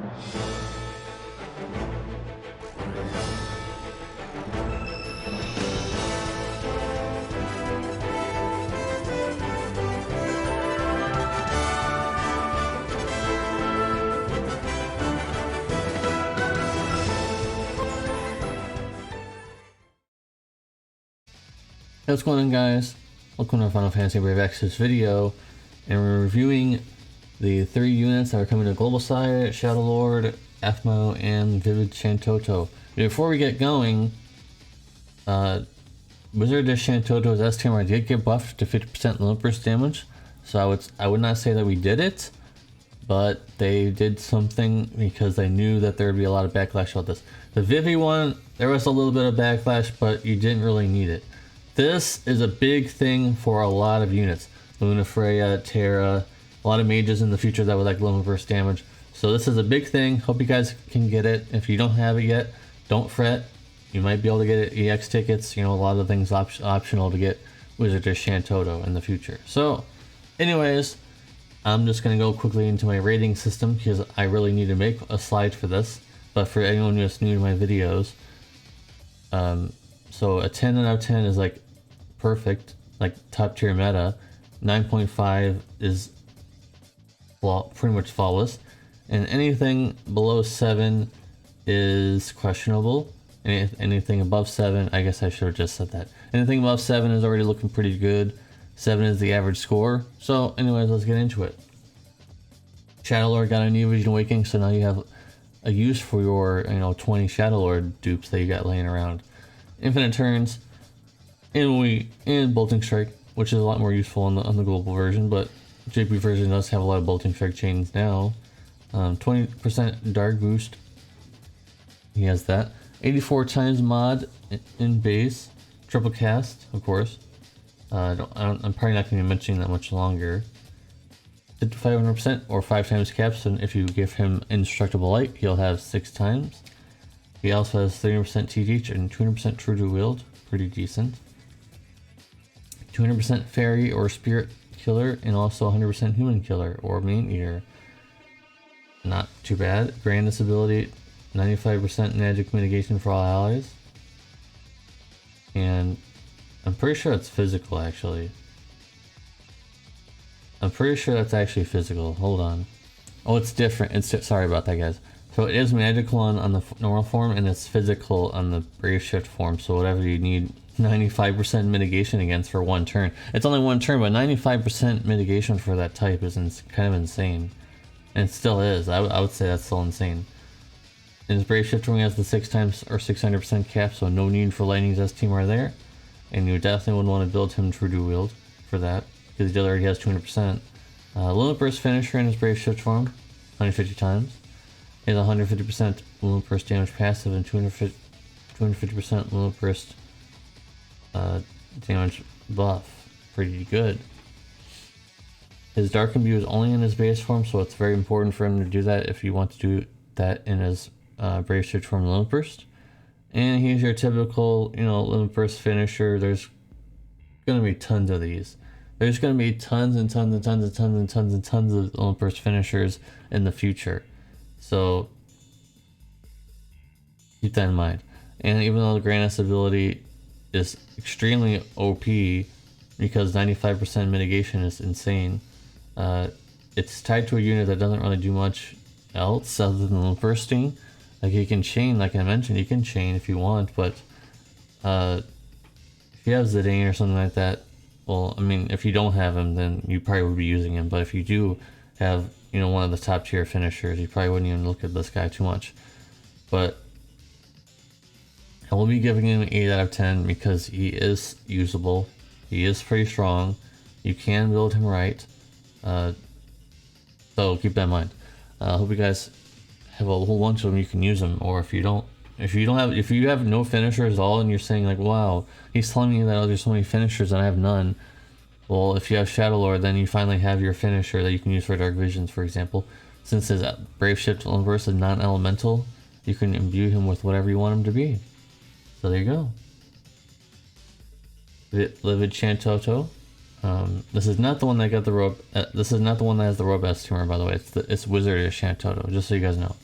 Hey, what's going on, guys? Welcome to our Final Fantasy Brave Exodus video, and we're reviewing the 3 units that are coming to global side: Shadowlord, Aphmau, and Livid Shantotto. Before we get going, Wizard of Shantotto's S-Timer did get buffed to 50% limit burst damage, so I would not say that we did it, but they did something because they knew that there would be a lot of backlash about this. The Vivi one, there was a little bit of backlash, but you didn't really need it. This is a big thing for a lot of units. Luna, Freya, Terra, a lot of mages in the future that would like limit burst damage. So this is a big thing. Hope you guys can get it. If you don't have it yet, don't fret. You might be able to get it EX tickets. You know, a lot of things optional to get Wizard of Shantotto in the future. So, anyways, I'm just going to go quickly into my rating system because I really need to make a slide for this. But for anyone who's new to my videos, so a 10 out of 10 is like perfect, like top tier meta. 9.5 is pretty much flawless, and anything below 7 is questionable. Anything above 7, I guess I should have just said that. Anything above 7 is already looking pretty good. 7 is the average score. So anyways, let's get into it. Shadowlord got a new Vision Awakening, so now you have a use for your 20 Shadowlord dupes that you got laying around. Infinite turns, and Bolting Strike, which is a lot more useful on the global version, but JP version does have a lot of Bolting Strike chains now. 20% Dark Boost, he has that. 84 times mod in base, triple cast, of course. I'm probably not going to be mentioning that much longer. 500% or 5 times caps, and if you give him Indestructible Light, he'll have 6 times. He also has 30% TDH and 200% True to Wield, pretty decent. 200% Fairy or Spirit Killer, and also 100% Human Killer or Main Eater. Not too bad. Grandest ability, 95% Magic Mitigation for all allies. And I'm pretty sure it's physical, actually. I'm pretty sure that's actually physical. Hold on. Oh, it's different. Sorry about that, guys. So it is magical on the normal form, and it's physical on the Brave Shift form. So whatever you need 95% mitigation against for 1 turn. It's only 1 turn, but 95% mitigation for that type is kind of insane. And it still is. I would say that's still insane. In his Brave Shift form, he has the 6 times or 600% cap, so no need for Lightning's S-Team there. And you definitely would want to build him True to Wield for that, because he already has 200%. Limit Burst Finisher in his Brave Shift form, 150 times. He has 150% Limit Burst damage passive and 250% Limit Burst damage buff. Pretty good. His Dark Imbue is only in his base form, so it's very important for him to do that if you want to do that in his Brave Shift form Limit Burst. And he's your typical, Limit Burst finisher. There's going to be tons of these. There's going to be tons and tons and tons and tons and tons and tons of Limit Burst finishers in the future. So keep that in mind. And even though the grandest ability is extremely OP because 95% mitigation is insane, it's tied to a unit that doesn't really do much else other than limit bursting. Like he can chain, like I mentioned, he can chain if you want, but if you have Zidane or something like that, well, I mean, if you don't have him, then you probably would be using him. But if you do have, one of the top tier finishers, you probably wouldn't even look at this guy too much. But I will be giving him an 8 out of 10 because he is usable. He is pretty strong. You can build him right. So keep that in mind. I hope you guys have a whole bunch of them. You can use them, or if you have no finishers at all, and you're saying like, wow, he's telling me that there's so many finishers and I have none. Well, if you have Shadowlord, then you finally have your finisher that you can use for Dark Visions, for example. Since his Brave Shift Inverse is non-elemental, you can imbue him with whatever you want him to be. So there you go. Livid Shantotto. This is not the one that got the robe. This is not the one that has the robe S tumor, by the way. It's Wizard of Shantotto, just so you guys know.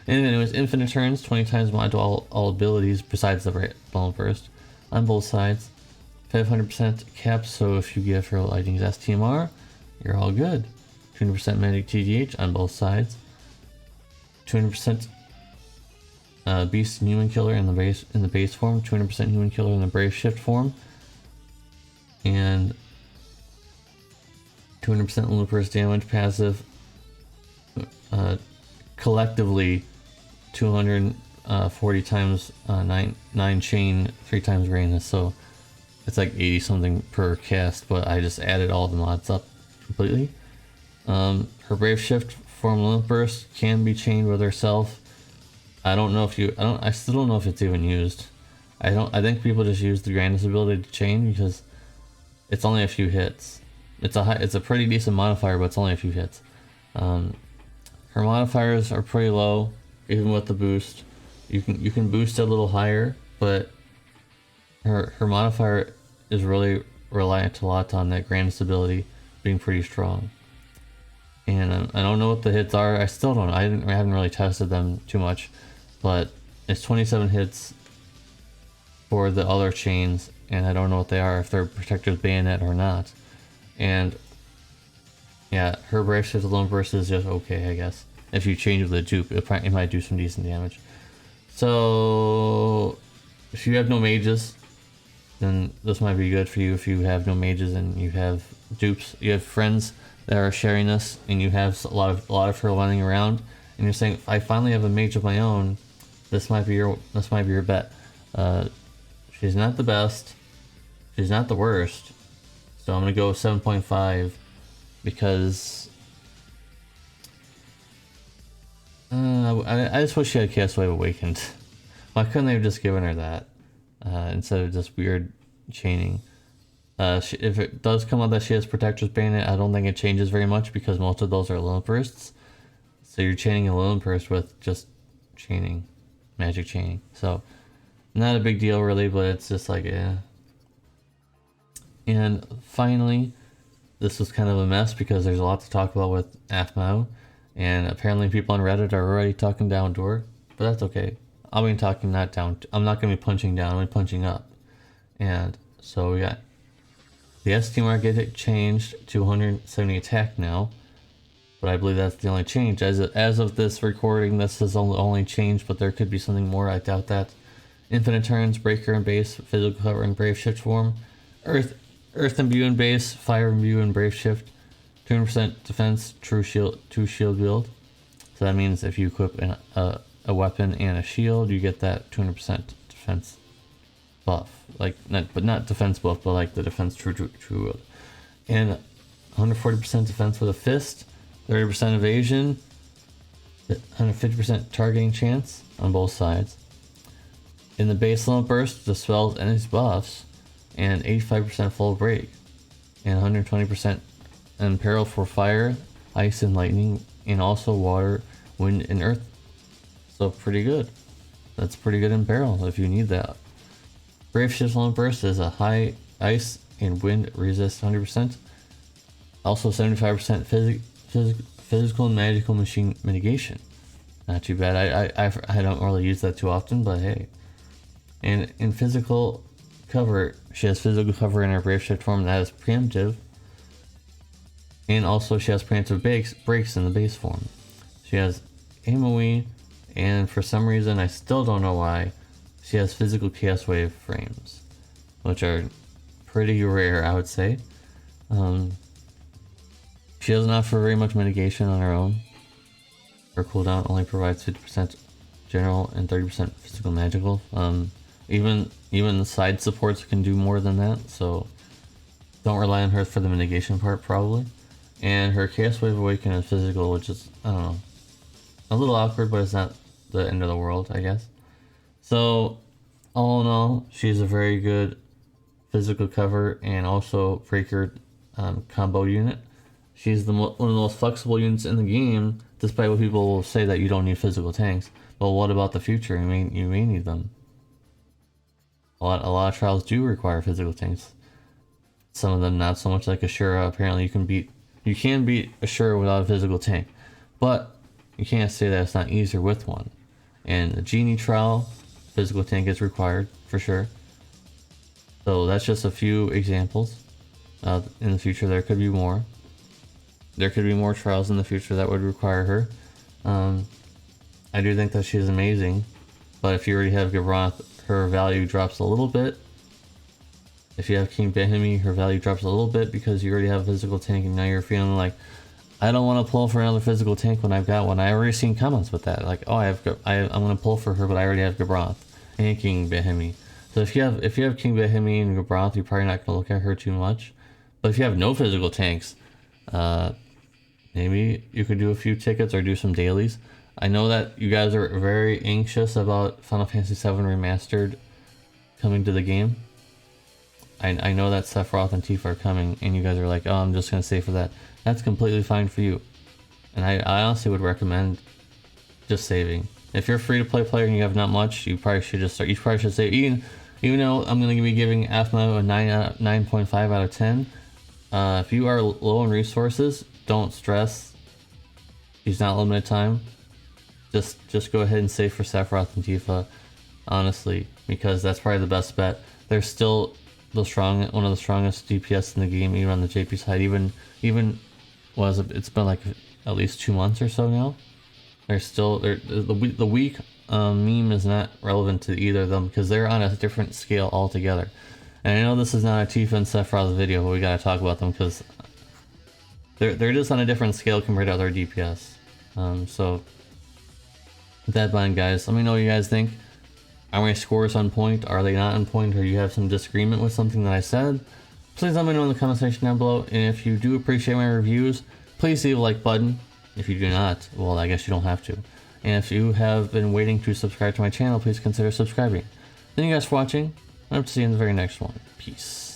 And anyways, infinite turns, 20 times mod to all abilities besides the Bone Burst on both sides. 500% cap, so if you give her Lightning's STMR, you're all good. 200% magic TDH on both sides. 200% Beast and Human Killer in the base form. 200% Human Killer in the Brave Shift form. And 200% Luminous damage passive. Collectively 240 times 9 chain, 3 times radius, so it's like 80 something per cast, but I just added all the mods up completely. Her Brave Shift form Limit Burst can be chained with herself. I still don't know if it's even used. I think people just use the Grandest ability to chain because it's only a few hits. It's a pretty decent modifier, but it's only a few hits. Her modifiers are pretty low, even with the boost. You can boost it a little higher, but her modifier is really reliant a lot on that Grandest ability being pretty strong. And I don't know what the hits are. I still don't. I haven't really tested them too much, but it's 27 hits for the other chains, and I don't know what they are, if they're Protector's Bayonet or not. And yeah, her Brave Shift alone burst is just okay, I guess. If you change with the dupe, it might do some decent damage. So if you have no mages, then this might be good for you. If you have no mages and you have dupes, you have friends that are sharing this, and you have a lot of her running around, and you're saying, I finally have a mage of my own. This might be your bet. She's not the best. She's not the worst. So I'm gonna go 7.5 because I just wish she had Chaos Wave Awakened. Why couldn't they have just given her that instead of just weird chaining? If it does come out that she has Protector's Bayonet, I don't think it changes very much because most of those are Limit Bursts. So you're chaining a Limit Burst with just chaining, magic chaining. So not a big deal really, but it's just like, yeah. And finally, this was kind of a mess because there's a lot to talk about with Aphmau, and apparently people on Reddit are already talking down to her, but that's okay. I'll be talking not down. I'm not going to be punching down, I'm going to be punching up. And so we got the STMR get changed to 170 attack now, but I believe that's the only change. As of this recording, this is only change, but there could be something more. I doubt that. Infinite turns, breaker and base, physical cover and brave shift form, earth imbue and base, fire imbue and brave shift, 200% defense, true shield, 2 shield build. So that means if you equip a weapon and a shield, you get that 200% defense buff, like not defense buff, but like the defense true build. And 140% defense with a fist, 30% evasion, 150% targeting chance on both sides. In the base limit burst, the spells and its buffs, and 85% full break, and 120% imperil for fire, ice, and lightning, and also water, wind, and earth. So pretty good. That's pretty good imperil if you need that. Brave Shift Limit Burst is a high ice and wind resist 100%. Also 75% physical and magical machine mitigation. Not too bad. I don't really use that too often, but hey. And in physical cover, she has physical cover in her Brave Shift form that is preemptive. And also she has preemptive breaks in the base form. She has AMOE, and for some reason, I still don't know why, she has physical Chaos Wave frames, which are pretty rare, I would say. She doesn't offer very much mitigation on her own. Her cooldown only provides 50% general and 30% physical magical. Even the side supports can do more than that, so don't rely on her for the mitigation part, probably. And her Chaos Wave Awaken is physical, which is, I don't know, a little awkward, but it's not the end of the world, I guess. So, all in all, she's a very good physical cover and also breaker combo unit. She's one of the most flexible units in the game, despite what people will say that you don't need physical tanks. But what about the future? You may need them. A lot of trials do require physical tanks. Some of them not so much, like Ashura. Apparently you can beat Ashura without a physical tank. But you can't say that it's not easier with one. and the Genie trial, physical tank is required for sure. So that's just a few examples. In the future there could be more. There could be more trials in the future that would require her. I do think that she's amazing, but if you already have Gabranth, her value drops a little bit. If you have King Bahimi, her value drops a little bit because you already have a physical tank, and now you're feeling like, I don't want to pull for another physical tank when I've got one. I already seen comments with that, like, oh, I'm going to pull for her, but I already have Gabranth and King Bahimi. So if you have King Bahimi and Gabranth, you're probably not going to look at her too much. But if you have no physical tanks, maybe you could do a few tickets or do some dailies. I know that you guys are very anxious about Final Fantasy VII Remastered coming to the game. I know that Sephiroth and Tifa are coming, and you guys are like, oh, I'm just going to save for that. That's completely fine for you. And I honestly would recommend just saving. If you're a free-to-play player and you have not much, you probably should just start. You probably should save. Even though I'm going to be giving Aphmau a 9.5 out of 10, if you are low on resources, don't stress. He's not limited time. Just go ahead and save for Sephiroth and Tifa, honestly, because that's probably the best bet. They're still one of the strongest DPS in the game, even on the JP side. It's been like at least 2 months or so now. The weak meme is not relevant to either of them because they're on a different scale altogether. And I know this is not a Tifa and Sephiroth video, but we gotta talk about them because they're just on a different scale compared to other DPS. So with that in mind, guys, let me know what you guys think. Are my scores on point? Are they not on point? Or you have some disagreement with something that I said? Please let me know in the comment section down below. And if you do appreciate my reviews, please leave a like button. If you do not, well, I guess you don't have to. And if you have been waiting to subscribe to my channel, please consider subscribing. Thank you guys for watching. I hope to see you in the very next one. Peace.